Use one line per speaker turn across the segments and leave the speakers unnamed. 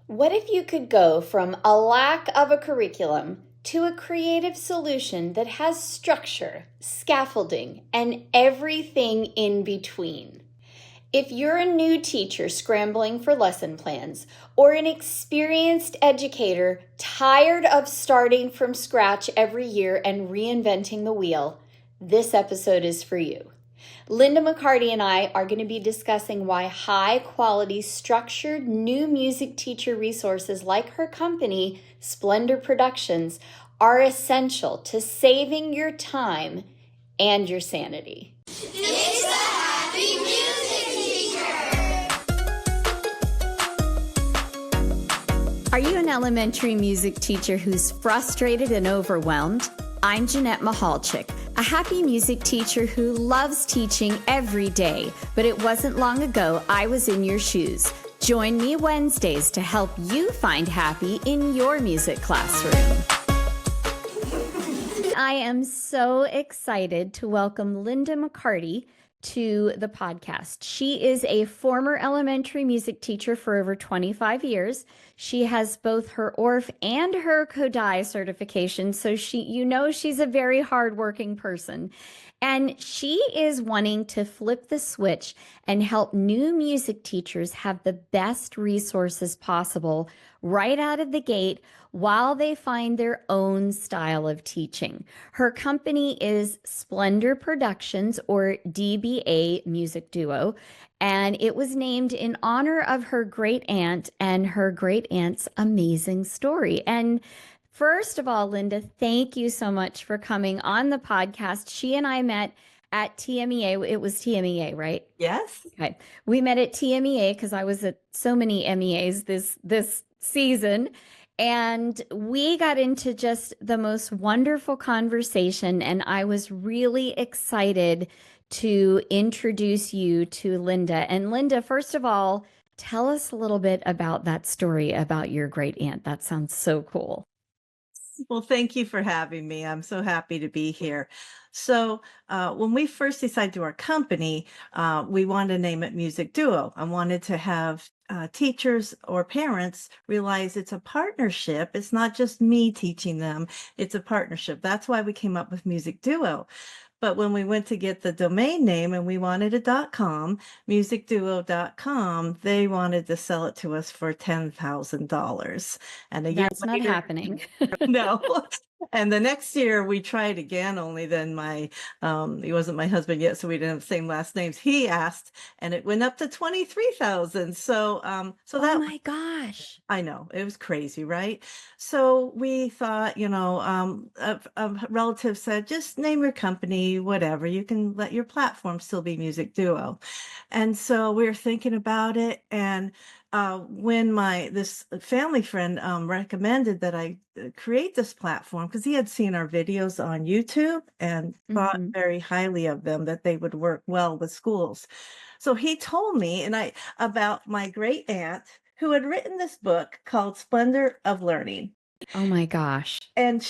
What if you could go from a lack of a curriculum to a creative solution that has structure, scaffolding, and everything in between? If you're a new teacher scrambling for lesson plans, or an experienced educator tired of starting from scratch every year and reinventing the wheel, this episode is for you. Linda McCarty and I are going to be discussing why high-quality, structured new music teacher resources like her company, Splendor Productions, are essential to saving your time and your sanity.
It's the Happy Music Teacher!
Are you an elementary music teacher who's frustrated and overwhelmed? I'm Jeanette a happy music teacher who loves teaching every day, but it wasn't long ago I was in your shoes. Join me Wednesdays to help you find happy in your music classroom. I am so excited to welcome Linda McCarty to the podcast. She is a former elementary music teacher for over 25 years. She has both her Orff and her Kodály certification, so she's a very hardworking person. And she is wanting to flip the switch and help new music teachers have the best resources possible right out of the gate while they find their own style of teaching. Her company is Splendor Productions, or DBA Music Duo, and it was named in honor of her great aunt and her great aunt's amazing story. And first of all, Linda, thank you so much for coming on the podcast. She and I met at TMEA. It was TMEA, right?
Yes.
Okay. We met at TMEA because I was at so many MEAs this season. And we got into just the most wonderful conversation. And I was really excited to introduce you to Linda. And Linda, first of all, tell us a little bit about that story about your great aunt. That sounds so cool.
Well, thank you for having me. I'm so happy to be here. So when we first decided to do our company, we wanted to name it Music Duo. I wanted to have teachers or parents realize it's a partnership. It's not just me teaching them. It's a partnership. That's why we came up with Music Duo. But when we went to get the domain name and we wanted a .com, musicduo.com, they wanted to sell it to us for $10,000. And a year
That's not
later,
happening.
no. And the next year we tried again, only then he wasn't my husband yet, so we didn't have the same last names. He asked, and it went up to 23,000. So that,
oh my gosh.
I know, it was crazy, right? So we thought, a relative said, just name your company, whatever. You can let your platform still be Music Duo. And so we were thinking about it, and when this family friend recommended that I create this platform, because he had seen our videos on YouTube and thought very highly of them, that they would work well with schools. So he told me about my great aunt who had written this book called Splendor of Learning.
Oh my gosh.
And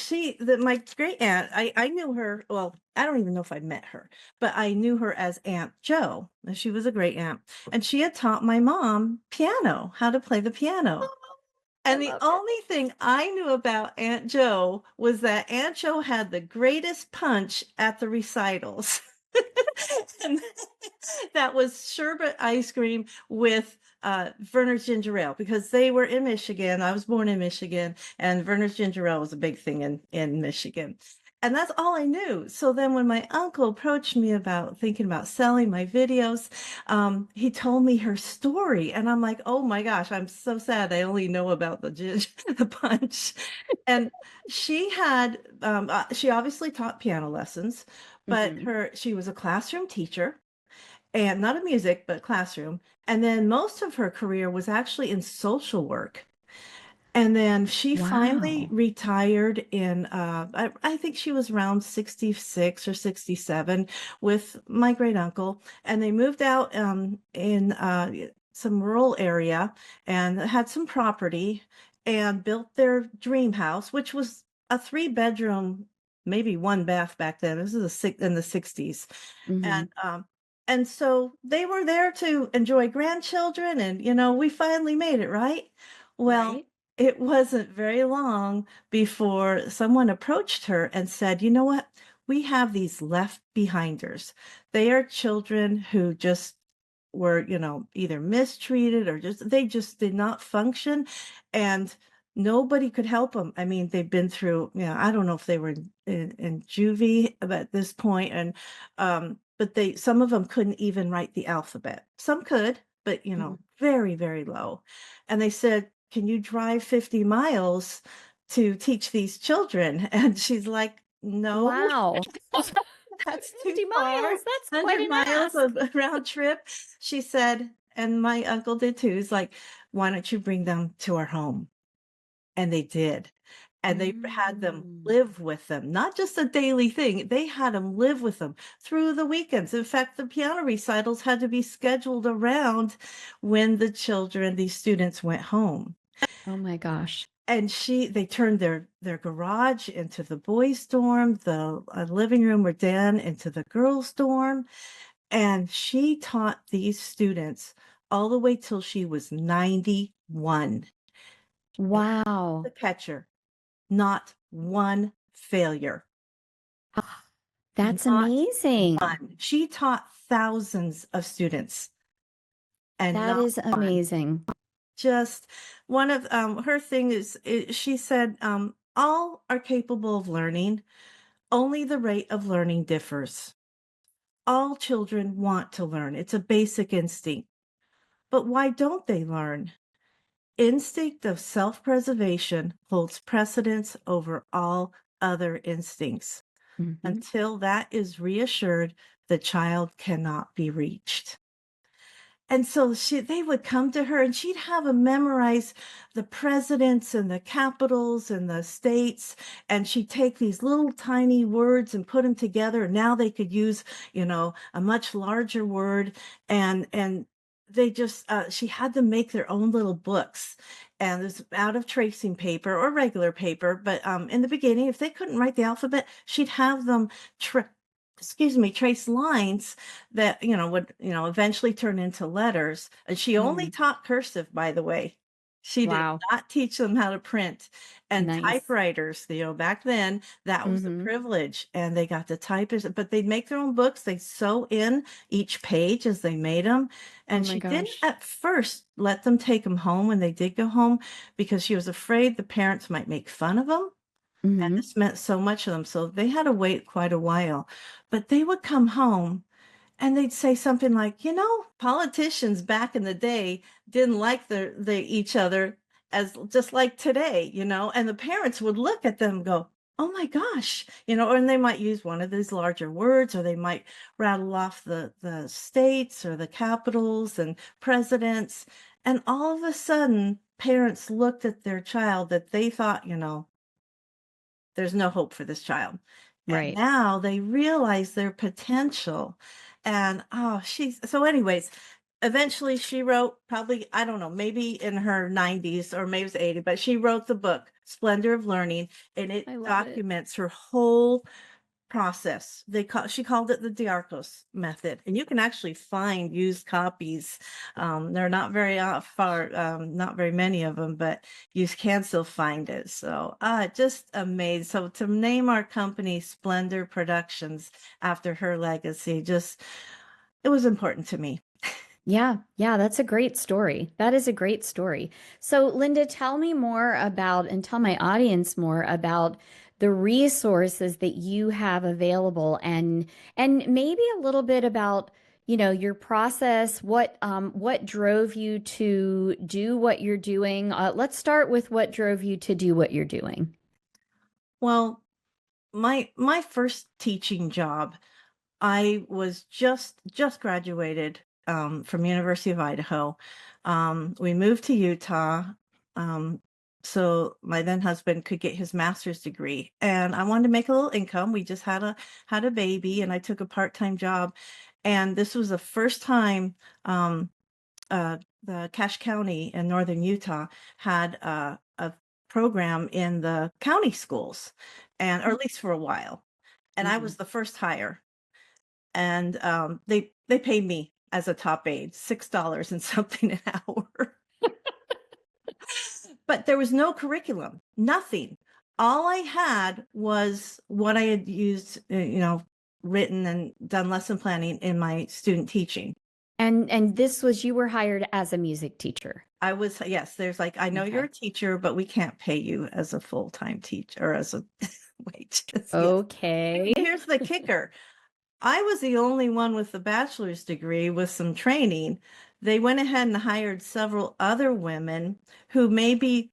my great aunt, I knew her, well, I don't even know if I met her, but I knew her as Aunt Jo. She was a great aunt. And she had taught my mom piano, how to play the piano. And the only thing I knew about Aunt Jo was that Aunt Jo had the greatest punch at the recitals. And that was sherbet ice cream with Verner's ginger ale, because they were in Michigan. I was born in Michigan, and Verner's ginger ale was a big thing in Michigan. And that's all I knew. So then when my uncle approached me about thinking about selling my videos, he told me her story. And I'm like, oh my gosh, I'm so sad. I only know about the punch. And she had, she obviously taught piano lessons, but she was a classroom teacher. And not a music, but classroom. And then most of her career was actually in social work. And then she finally retired in, I think she was around 66 or 67 with my great uncle. And they moved out in some rural area and had some property and built their dream house, which was a 3-bedroom, maybe 1 bath back then. This is in the 60s. And so they were there to enjoy grandchildren, and, we finally made it, right? Well,
right?
it wasn't very long before someone approached her and said, "You know what? We have these left behinders. They are children who just were, either mistreated or they just did not function, and nobody could help them. I mean, they've been through, I don't know if they were in juvie at this point, and but some of them couldn't even write the alphabet. Some could, but
Mhm.
very, very low. And they said, "Can you drive 50 miles to teach these children?" And she's like, "No,
Wow.
that's too
50
far.
miles. That's quite
100
an
miles
ask.
of a round trip." She said, and my uncle did too. He's like, "Why don't you bring them to our home?" And they did. And they had them
Mm.
live with them, not just a daily thing. They had them live with them through the weekends. In fact, the piano recitals had to be scheduled around when these students went home.
Oh my gosh.
And they turned their garage into the boys' dorm, the living room or den into the girls' dorm, and she taught these students all the way till she was 91. And
Wow.
the catcher, not one failure,
That's
not
amazing.
one. She taught thousands of students and
That
not
is
one.
amazing.
Just one of her thing she said, all are capable of learning. Only the rate of learning differs. All children want to learn. It's a basic instinct. But why don't they learn? Instinct of self-preservation holds precedence over all other instincts.
Mhm.
Until that is reassured, the child cannot be reached. And so they would come to her and she'd have them memorize the presidents and the capitals and the states. And she'd take these little tiny words and put them together. And now they could use, a much larger word. And they just, she had them make their own little books. And it's out of tracing paper or regular paper. But in the beginning, if they couldn't write the alphabet, she'd have them trace lines that, would, eventually turn into letters. And she only
Mm.
taught cursive, by the way. She did
Wow.
not teach them how to print. And
Nice.
typewriters, back then, that was a
Mhm.
privilege. And they got to type it, but they'd make their own books. They sew in each page as they made them.
Oh
And
my
she didn't
gosh.
at first let them take them home when they did go home because she was afraid the parents might make fun of them. And
Mhm.
this meant so much to them. So they had to wait quite a while. But they would come home and they'd say something like, politicians back in the day didn't like each other as just like today, and the parents would look at them and go, "Oh my gosh," and they might use one of these larger words, or they might rattle off the states or the capitals and presidents. And all of a sudden, parents looked at their child that they thought, there's no hope for this child. And
Right.
now they realize their potential. And so anyways, eventually she wrote, probably, I don't know, maybe in her 90s or maybe it was 80, but she wrote the book Splendor of Learning, and it
I love it.
documents her whole process. She called it the Diarcos method, and you can actually find used copies. They're not very far, not very many of them, but you can still find it. So, just amazing. So to name our company Splendor Productions after her legacy, it was important to me.
Yeah, yeah, that's a great story. That is a great story. So, Linda, tell me more about and tell my audience more about the resources that you have available and maybe a little bit about, your process, what drove you to do what you're doing. Let's start with what drove you to do what you're doing.
Well, my first teaching job, I was just graduated from University of Idaho. We moved to Utah, um, so my then husband could get his master's degree, and I wanted to make a little income. We just had a baby, and I took a part-time job, and this was the first time um, the Cache County in northern Utah had a program in the county schools, or at least for a while. And I
Mhm.
was the first hire, and they paid me as a top aide $6 and something an hour. but there was no curriculum, nothing. All I had was what I had used, written and done lesson planning in my student teaching.
And this was, you were hired as a music teacher.
I was, yes, there's like, I know you're a teacher, but we can't pay you as a full-time teacher or as a wait.
Okay.
Here's the kicker. I was the only one with a bachelor's degree with some training. They went ahead and hired several other women who maybe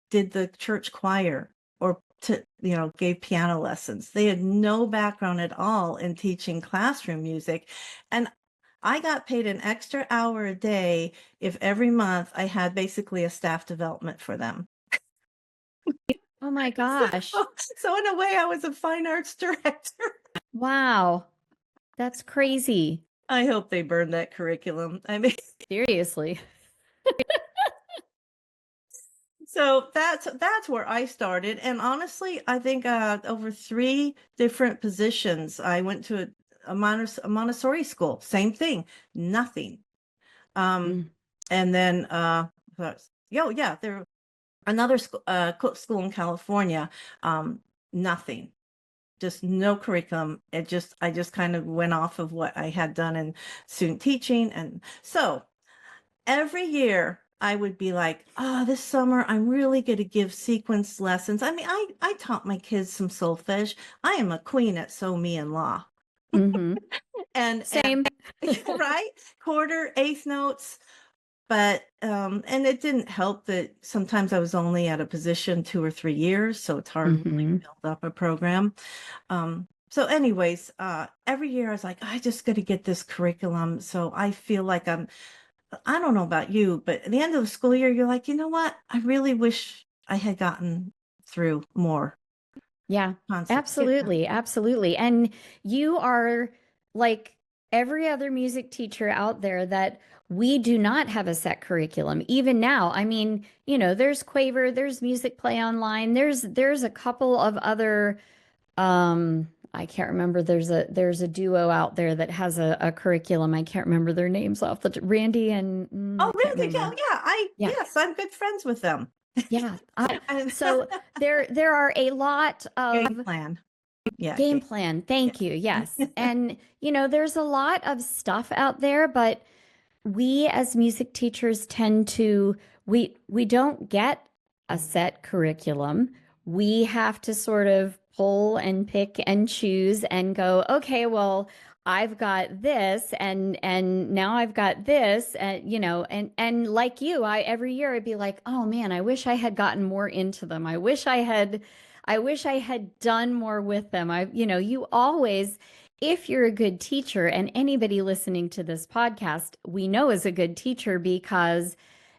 did the church choir or gave piano lessons. They had no background at all in teaching classroom music. And I got paid an extra hour a day if every month I had basically a staff development for them.
Oh my gosh.
So in a way, I was a fine arts director.
Wow. That's crazy.
I hope they burned that curriculum. I mean,
seriously.
So that's where I started. And honestly, I think over 3 different positions. I went to a Montessori school, same thing, nothing. And then there another school in California, nothing, just no curriculum. I just kind of went off of what I had done in student teaching. And so every year I would be like, oh, this summer I'm really going to give sequence lessons. I mean, I taught my kids some solfege. I am a queen at so me and law. And
same.
Right? Quarter, eighth notes. But and it didn't help that sometimes I was only at a position 2 or 3 years, so it's hard to really build up a program. So anyways, every year I was like, I just got to get this curriculum. So I feel like I don't know about you, but at the end of the school year, you're like, you know what? I really wish I had gotten through more.
Yeah,
concepts.
absolutely. Absolutely. And you are like every other music teacher out there that we do not have a set curriculum. Even now, I mean, there's Quaver, there's Music Play Online, there's a couple of other I can't remember. There's a duo out there that has a curriculum. I can't remember their names off the Randy and
Randy, yes, I'm good friends with them.
Yeah. So there are a lot of
game plan. Yeah.
Game plan. Thank you. Yes. And there's a lot of stuff out there, but we as music teachers tend to we don't get a set curriculum. We have to sort of pull and pick and choose and go, okay, well, I've got this and now I've got this and like you, every year I'd be like, oh man, I wish I had gotten more into them. I wish I had done more with them. You always, if you're a good teacher, and anybody listening to this podcast, we know is a good teacher because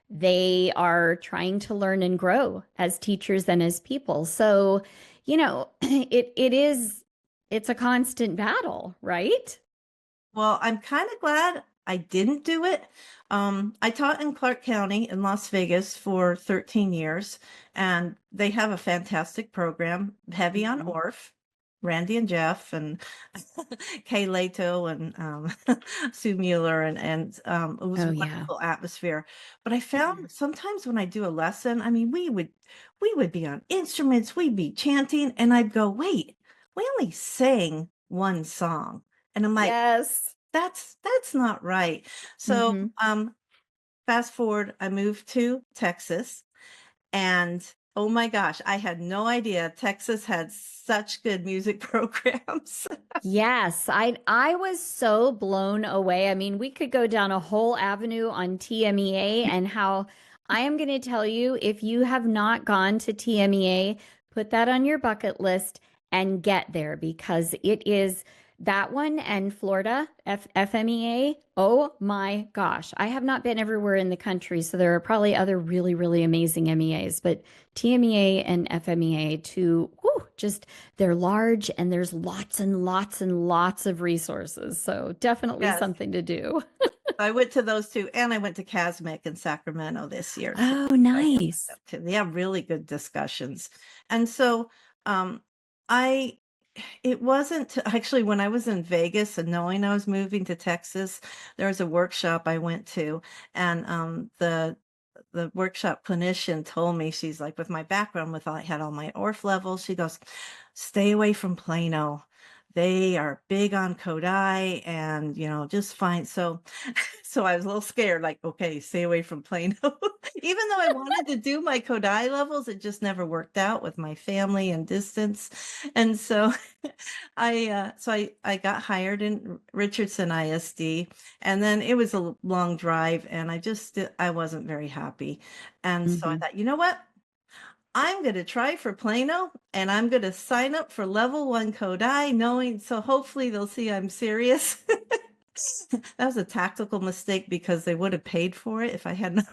they are trying to learn and grow as teachers and as people. So, it's a constant battle, right?
Well, I'm kind of glad I didn't do it. I taught in Clark County in Las Vegas for 13 years, and they have a fantastic program, heavy on Orff, Randy and Jeff, and Kay Leto, and Sue Mueller, and it was a wonderful atmosphere. But I found sometimes when I do a lesson, I mean, we would be on instruments, we'd be chanting, and I'd go, wait, we only sang one song. And I'm like,
yes,
that's not right. So fast forward, I moved to Texas, and oh my gosh, I had no idea Texas had such good music programs.
Yes, I was so blown away. I mean, we could go down a whole avenue on TMEA and how I am going to tell you, if you have not gone to TMEA, put that on your bucket list and get there, because it is that one and Florida FMEA. Oh my gosh. I have not been everywhere in the country, so there are probably other really, really amazing MEAs, but TMEA and FMEA they're large and there's lots and lots and lots of resources. So definitely something to do.
I went to those two, and I went to CASMIC in Sacramento this year.
Oh, nice.
They have really good discussions. And so it wasn't actually when I was in Vegas and knowing I was moving to Texas, there was a workshop I went to, and the workshop clinician told me, she's like, with my background, with all, I had all my Orff levels, she goes, stay away from Plano. They are big on Kodály and, just fine. So, so I was a little scared, like, okay, stay away from Plano. Even though I wanted to do my Kodály levels, it just never worked out with my family and distance. And so I got hired in Richardson ISD, and then it was a long drive, and I wasn't very happy. And so I
Mhm.
thought, you know what? I'm going to try for Plano, and I'm going to sign up for level 1 Kodály, knowing, so hopefully they'll see I'm serious. That was a tactical mistake because they would have paid for it if I had not.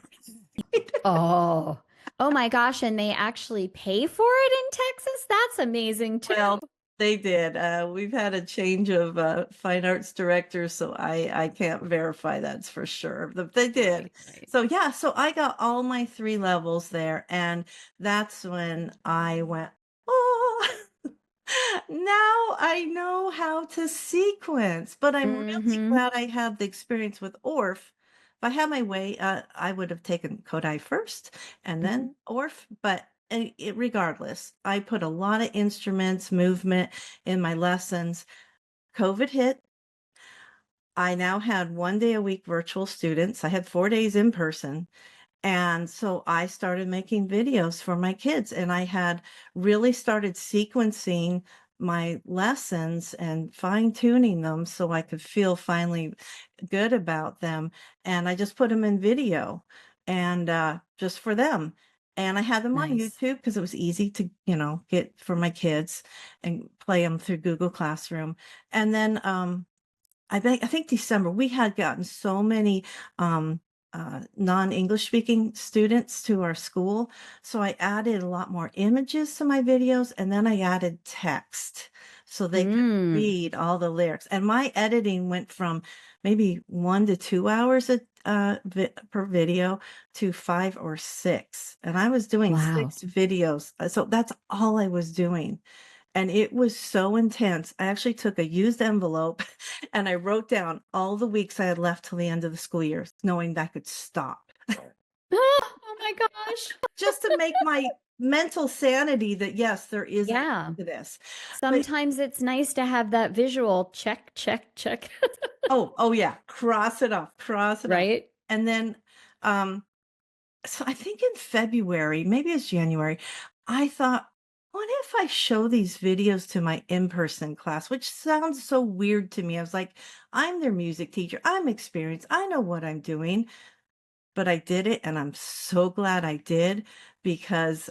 Oh. Oh my gosh, and they actually pay for it in Texas? That's amazing too.
Well, they did. We've had a change of fine arts directors, so I can't verify that's for sure. But they did.
Right.
So yeah, so I got all my 3 levels there, and that's when I went, oh, now I know how to sequence. But I'm really
Mm-hmm.
glad I had the experience with Orff. If I had my way, I would have taken Kodály first and
Mm-hmm.
then Orff. But regardless, I put a lot of instruments, movement in my lessons. COVID hit. I now had 1 day a week virtual students. I had 4 days in person. And so I started making videos for my kids, and I had really started sequencing my lessons and fine tuning them so I could feel finally good about them. And I just put them in video and just for them. And I had them on
Nice.
YouTube because it was easy to, get for my kids and play them through Google Classroom. And then I think December, we had gotten so many um, non-English speaking students to our school. So I added a lot more images to my videos, and then I added text so they could
Mm.
read all the lyrics. And my editing went from maybe 1 to 2 hours per video to 5 or 6. And I was doing
Wow.
6 videos. So that's all I was doing. And it was so intense. I actually took a used envelope and I wrote down all the weeks I had left till the end of the school year, knowing that I could stop.
Oh my gosh.
Just to make my mental sanity that yes, there is an
Yeah.
end to this. But
Sometimes it's nice to have that visual check, check, check.
oh yeah, cross it off, cross it off.
Right?
And then um so I think in February, maybe it's January, I thought, what if I show these videos to my in-person class, which sounds so weird to me. I was like, I'm their music teacher. I'm experienced. I know what I'm doing. But I did it, and I'm so glad I did because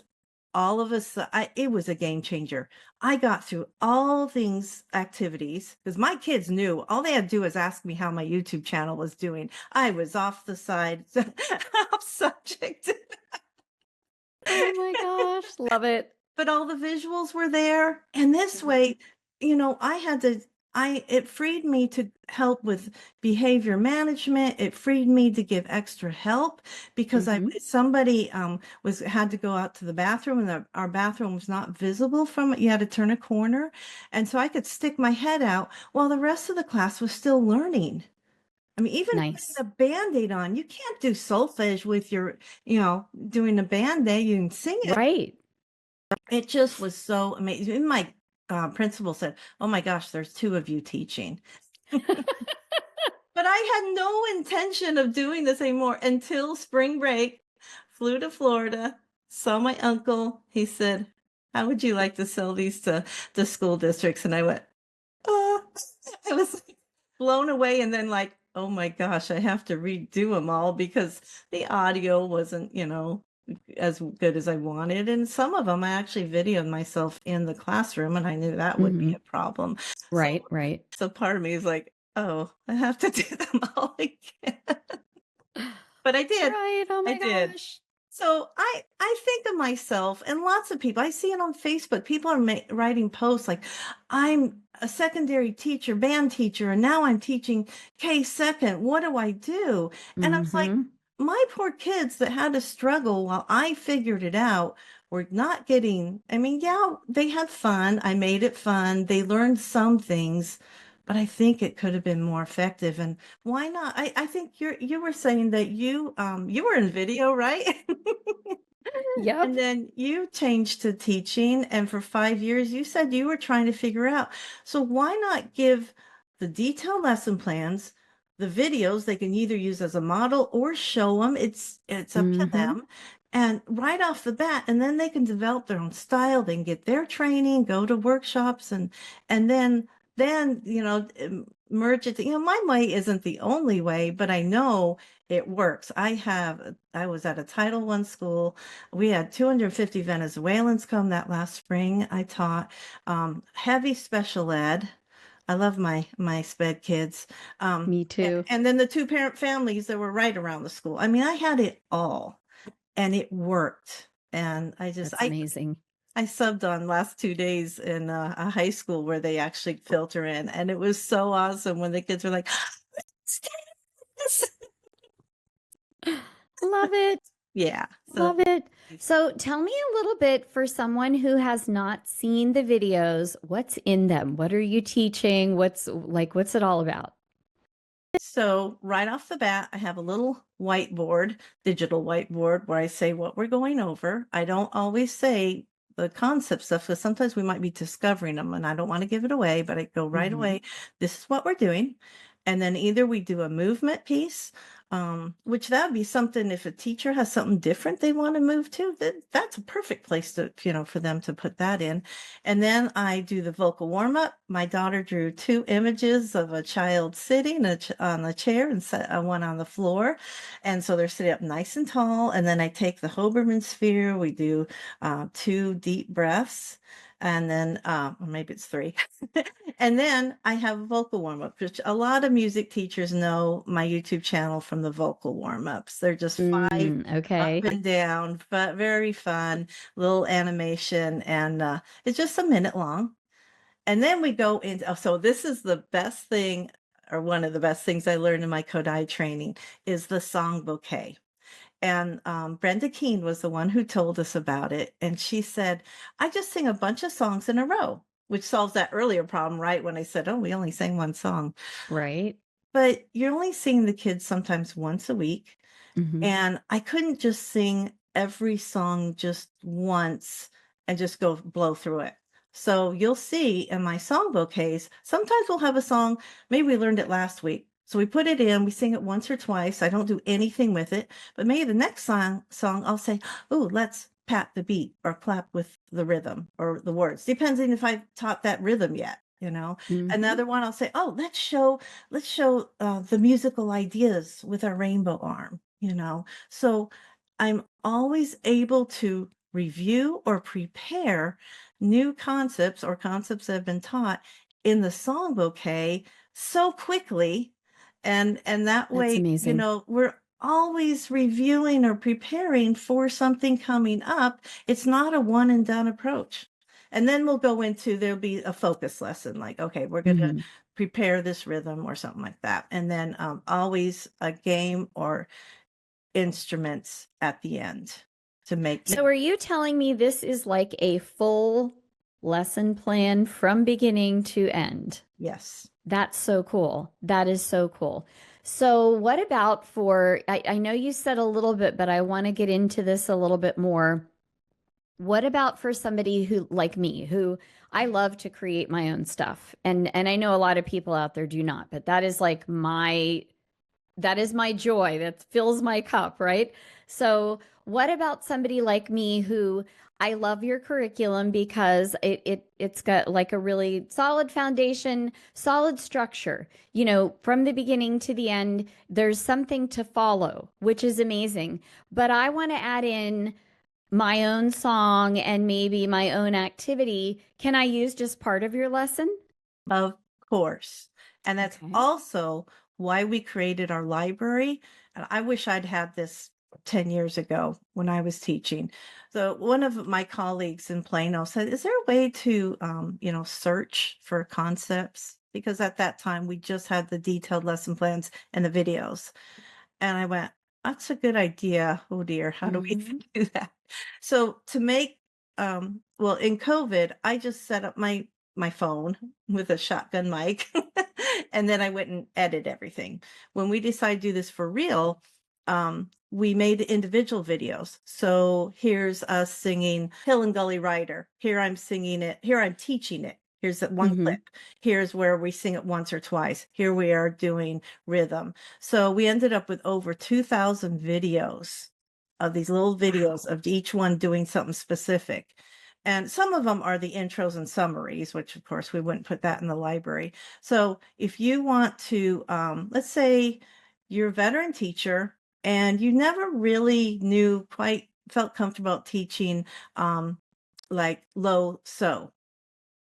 all of us, it was a game changer. I got through all things activities because my kids knew all they had to do was ask me how my YouTube channel was doing. I was off the side, off subject.
Oh my gosh. Love it.
But all the visuals were there. And this way, I had to it freed me to help with behavior management. It freed me to give extra help because
Mm-hmm.
somebody was had to go out to the bathroom, and our bathroom was not visible from it. You had to turn a corner. And so I could stick my head out while the rest of the class was still learning. I mean, even putting
Nice.
a Band-Aid on, you can't do solfege with your, doing a Band-Aid. You can sing it.
Right.
It just was so amazing. And my principal said, "Oh my gosh, there's 2 of you teaching." But I had no intention of doing this anymore until spring break. Flew to Florida, saw my uncle. He said, "How would you like to sell these to the school districts?" And I went, "Oh," I was like, blown away. And then like, oh my gosh, I have to redo them all because the audio wasn't, as good as I wanted. And some of them I actually videoed myself in the classroom, and I knew that would be
Mm-hmm.
a problem. So
Right, right.
so part of me is like, oh, I have to do them all again. But I did.
Right. Oh
I
my
did.
gosh.
So I think of myself, and lots of people, I see it on Facebook. People are writing posts like, I'm a secondary teacher, band teacher, and now I'm teaching K second. What do I do? And I was like,
Mm-hmm.
my poor kids that had to struggle while I figured it out were not getting, I mean, yeah, they had fun. I made it fun. They learned some things, but I think it could have been more effective. And why not? I think you were saying that you were in video, right?
Yep.
And then you changed to teaching, and for 5 years, you said you were trying to figure out. So why not give the detailed lesson plans, the videos they can either use as a model or show them. It's up to
Mm-hmm.
them. And right off the bat, and then they can develop their own style. They can get their training, go to workshops, and then merge it. My way isn't the only way, but I know it works. I was at a Title I school. We had 250 Venezuelans come that last spring. I taught heavy special ed. I love my sped kids.
Me too.
And then the two parent families that were right around the school. I mean, I had it all, and it worked. And
That's amazing.
I subbed on last 2 days in a high school where they actually filter in, and it was so awesome when the kids were like, "Let's do this."
Love it.
Yeah. So
Love it. So tell me a little bit for someone who has not seen the videos, what's in them? What are you teaching? What's it all about?
So right off the bat, I have a little whiteboard, digital whiteboard, where I say what we're going over. I don't always say the concept stuff because sometimes we might be discovering them and I don't want to give it away, but I go right
Mhm.
away. This is what we're doing. And then either we do a movement piece, which that would be something if a teacher has something different they want to move to, that's a perfect place to, for them to put that in. And then I do the vocal warm up. My daughter drew 2 images of a child sitting on a chair and set one on the floor. And so they're sitting up nice and tall. And then I take the Hoberman sphere. We do 2 deep breaths. And then, or maybe it's 3. And then I have a vocal warm up, which a lot of music teachers know my YouTube channel from the vocal warm ups. They're just 5
Okay.
up and down, but very fun little animation. And it's just a minute long. And then we go into, so this is the best thing, or one of the best things I learned in my Kodály training is the Song Bouquet. And Brenda Keene was the one who told us about it. And she said, I just sing a bunch of songs in a row, which solves that earlier problem, right? When I said, oh, we only sang one song.
Right.
But you're only seeing the kids sometimes once a week.
Mhm.
And I couldn't just sing every song just once and just go blow through it. So you'll see in my song bouquets, sometimes we'll have a song, maybe we learned it last week. So we put it in, we sing it once or twice. I don't do anything with it, but maybe the next song I'll say, oh, let's pat the beat or clap with the rhythm or the words, depending if I've taught that rhythm yet.
Mhm.
Another one I'll say, oh, let's show the musical ideas with our rainbow arm. So I'm always able to review or prepare new concepts or concepts that have been taught in the song bouquet so quickly. And that
That's
way,
amazing.
we're always reviewing or preparing for something coming up. It's not a one and done approach. And then we'll go into, there'll be a focus lesson, like, okay, we're going to
Mhm.
prepare this rhythm or something like that. And then always a game or instruments at the end to make
So are you telling me this is like a full lesson plan from beginning to end?
yes.
That's so cool. That is so cool. So what about I know you said a little bit, but I want to get into this a little bit more. What about for somebody who, like me, who I love to create my own stuff? And I know a lot of people out there do not, but that is my joy. That fills my cup, right? So, what about somebody like me who I love your curriculum because it's got like a really solid foundation, solid structure. From the beginning to the end, there's something to follow, which is amazing. But I want to add in my own song and maybe my own activity. Can I use just part of your lesson?
Of course. And that's
Okay.
also why we created our library. And I wish I'd had this 10 years ago when I was teaching. So one of my colleagues in Plano said, is there a way to, search for concepts? Because at that time we just had the detailed lesson plans and the videos. And I went, that's a good idea. Oh dear, how do we
Hmm.
do that? So to make well, in COVID, I just set up my phone with a shotgun mic and then I went and edit everything. When we decided to do this for real, we made individual videos. So here's us singing Hill and Gully Rider. Here I'm singing it. Here I'm teaching it. Here's that one clip. Here's where we sing it once or twice. Here we are doing rhythm. So we ended up with over 2,000 videos of these little videos of each one doing something specific. And some of them are the intros and summaries, which of course we wouldn't put that in the library. So if you want to, let's say you're a veteran teacher and you never really felt comfortable teaching like low so.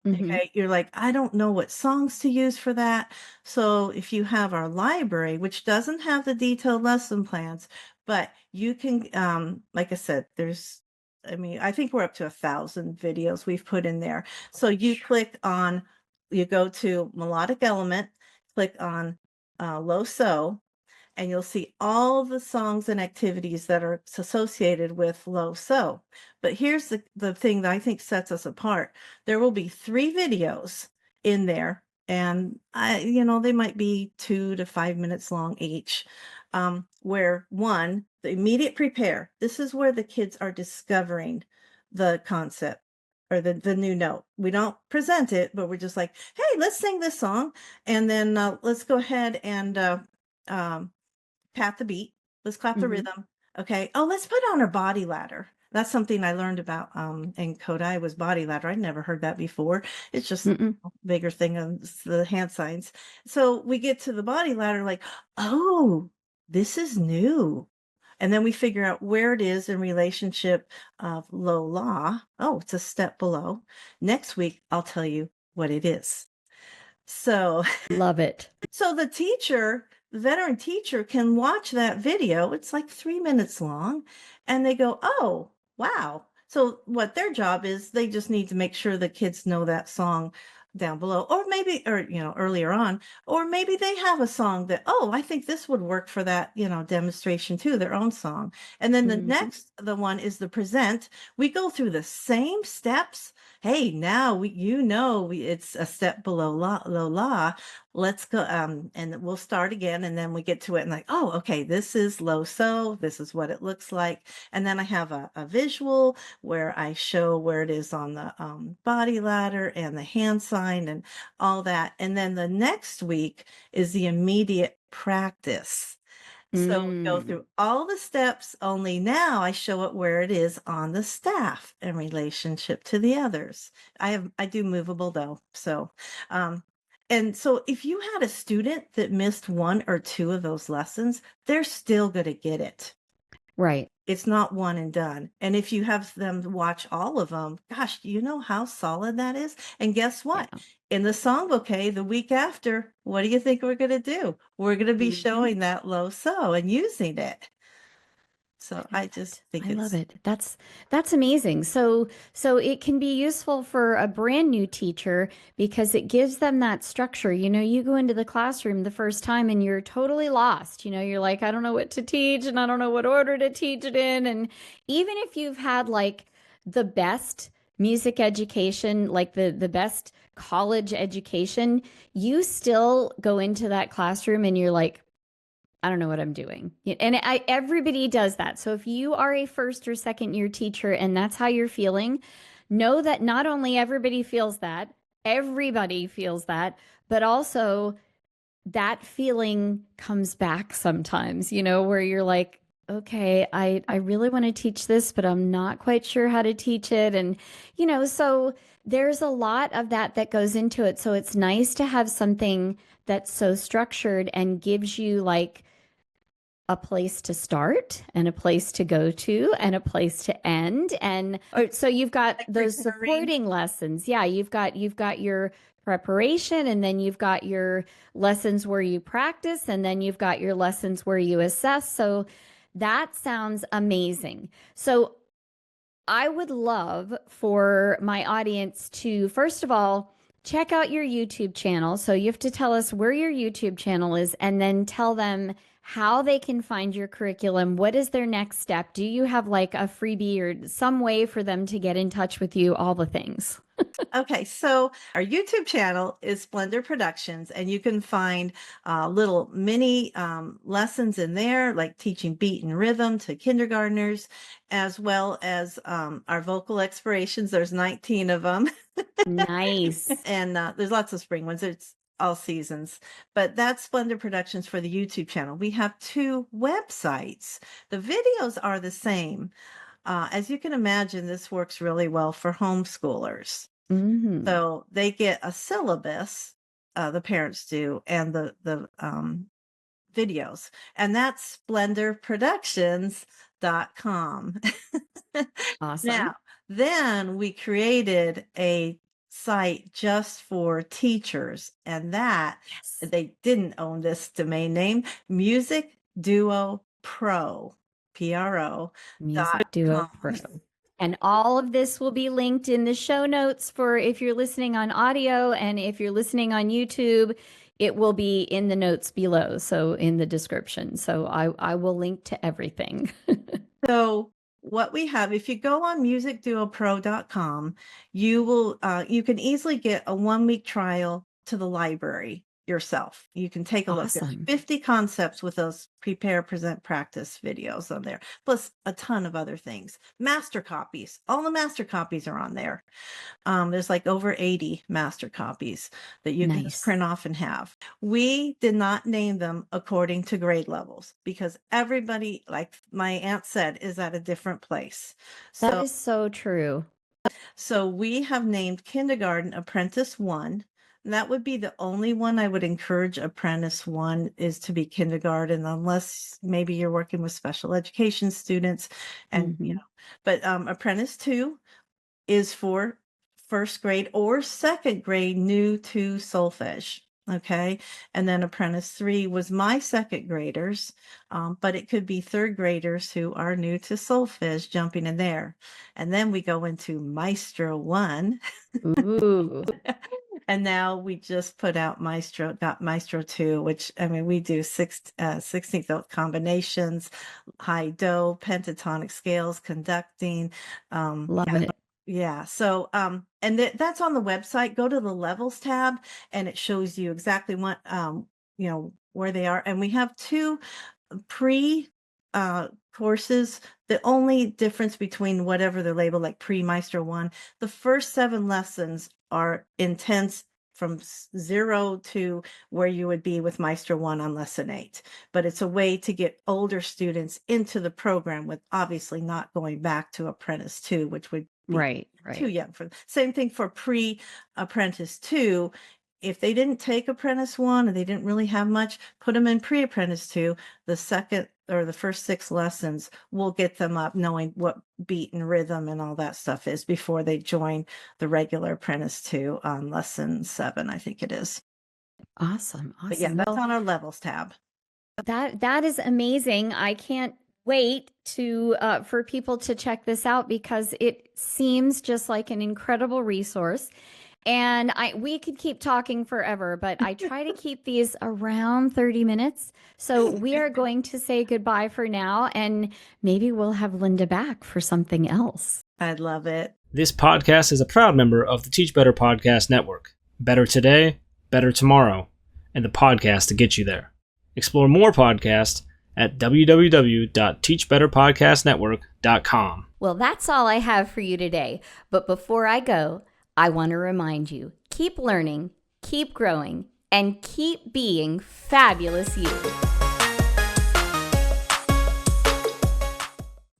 Okay, you're like, I don't know what songs to use for that. So if you have our library, which doesn't have the detailed lesson plans, but you can, like I said, I think we're up to 1,000 videos we've put in there. So you go to melodic element, click on low so, and you'll see all the songs and activities that are associated with low so. But here's the thing that I think sets us apart. There will be 3 videos in there, and they might be 2 to 5 minutes long each. Where one, the immediate prepare, this is where the kids are discovering the concept or the new note. We don't present it, but we're just like, hey, let's sing this song, and then let's go ahead and pat the beat. Let's clap the rhythm. Okay. Oh, let's put on our body ladder. That's something I learned about in Kodály was body ladder. I'd never heard that before. It's just a bigger thing of the hand signs. So we get to the body ladder like, oh, this is new. And then we figure out where it is in relationship of low la. Oh, it's a step below. Next week, I'll tell you what it is. So
love it.
So the veteran teacher can watch that video. It's like 3 minutes long, and they go, oh, wow. So what their job is, they just need to make sure the kids know that song down below, or earlier on, or maybe they have a song that, oh, I think this would work for that, demonstration too, their own song. And then the one is the present. We go through the same steps. Hey, now it's a step below low la. Let's go, and we'll start again, and then we get to it and like, oh, okay, this is low so, this is what it looks like. And then I have a visual where I show where it is on the body ladder and the hand sign and all that. And then the next week is the immediate practice. So we go through all the steps, only now I show it where it is on the staff in relationship to the others. I do movable though. So, and so if you had a student that missed 1 or 2 of those lessons, they're still going to get it.
Right.
It's not one and done. And if you have them watch all of them, gosh, do you know how solid that is? And guess what?
Yeah.
In the Song Bouquet, the week after, what do you think we're going to do? We're going to be showing that low so and using it. So I just think
I love it. That's amazing. So it can be useful for a brand new teacher because it gives them that structure. You go into the classroom the first time and you're totally lost. You're like, I don't know what to teach and I don't know what order to teach it in. And even if you've had like the best music education, like the best college education, you still go into that classroom and you're like, I don't know what I'm doing. And everybody does that. So if you are a first or second year teacher and that's how you're feeling, know that not only everybody feels that, but also that feeling comes back sometimes, where you're like, okay, I really want to teach this, but I'm not quite sure how to teach it. And, so there's a lot of that goes into it. So it's nice to have something that's so structured and gives you like a place to start and a place to go to and a place to end. And so you've got like those supporting lessons. Yeah, you've got your preparation, and then you've got your lessons where you practice, and then you've got your lessons where you assess. So that sounds amazing. So I would love for my audience to, first of all, check out your YouTube channel. So you have to tell us where your YouTube channel is and then tell them how they can find your curriculum. What is their next step? Do you have like a freebie or some way for them to get in touch with you? All the things.
Okay, so our YouTube channel is Splendor Productions, and you can find little mini lessons in there, like teaching beat and rhythm to kindergartners, as well as our vocal explorations. There's 19 of them.
Nice.
And there's lots of spring ones. It's all seasons, but that's Splendor Productions for the YouTube channel. We have 2 websites. The videos are the same. As you can imagine, this works really well for homeschoolers.
Mm-hmm.
So they get a syllabus, the parents do, and the videos, and that's splendorproductions.com.
Awesome.
Now, then we created a site just for teachers, and that
Yes.
they didn't own this domain name, Music Duo Pro, PRO.
Music Duo Pro. And all of this will be linked in the show notes for if you're listening on audio, and if you're listening on YouTube, it will be in the notes below. So in the description. So I will link to everything.
So what we have, if you go on musicduopro.com, you will you can easily get a 1-week trial to the library yourself. You can take a look. There's
Awesome.
50 concepts with those prepare, present, practice videos on there, plus a ton of other things. Master copies, all the master copies are on there. There's like over 80 master copies that you can just
Nice.
print off and have. We did not name them according to grade levels because everybody, like my aunt said, is at a different place.
That is so true.
So we have named Kindergarten Apprentice 1. And that would be the only one I would encourage. Apprentice 1 is to be kindergarten, unless maybe you're working with special education students, and you know. But Apprentice 2 is for first grade or second grade new to solfege. Okay. And then Apprentice 3 was my second graders, but it could be third graders who are new to solfege jumping in there. And then we go into Maestro 1.
Ooh.
And now we just put out got Maestro 2, which, I mean, we do 16th note combinations, high do, pentatonic scales, conducting.
Love it.
Yeah. So, and that's on the website. Go to the levels tab, and it shows you exactly what, where they are. And we have 2 pre courses. The only difference between whatever they're labeled, like pre-Maestro 1, the first 7 lessons are intense from 0 to where you would be with Maestro 1 on lesson 8. But it's a way to get older students into the program with obviously not going back to Apprentice 2, which would be
Right.
too young for. Same thing for pre-Apprentice 2. If they didn't take Apprentice 1 and they didn't really have much, put them in pre-Apprentice 2. The second or the first 6 lessons will get them up knowing what beat and rhythm and all that stuff is before they join the regular Apprentice 2 on lesson 7, I think it is.
Awesome.
But yeah, that's on our levels tab.
That is amazing. I can't wait to for people to check this out, because it seems just like an incredible resource. And we could keep talking forever, but I try to keep these around 30 minutes. So we are going to say goodbye for now, and maybe we'll have Linda back for something else.
I'd love it.
This podcast is a proud member of the Teach Better Podcast Network. Better today, better tomorrow, and the podcast to get you there. Explore more podcasts at www.teachbetterpodcastnetwork.com.
Well, that's all I have for you today. But before I go, I want to remind you, keep learning, keep growing, and keep being fabulous you.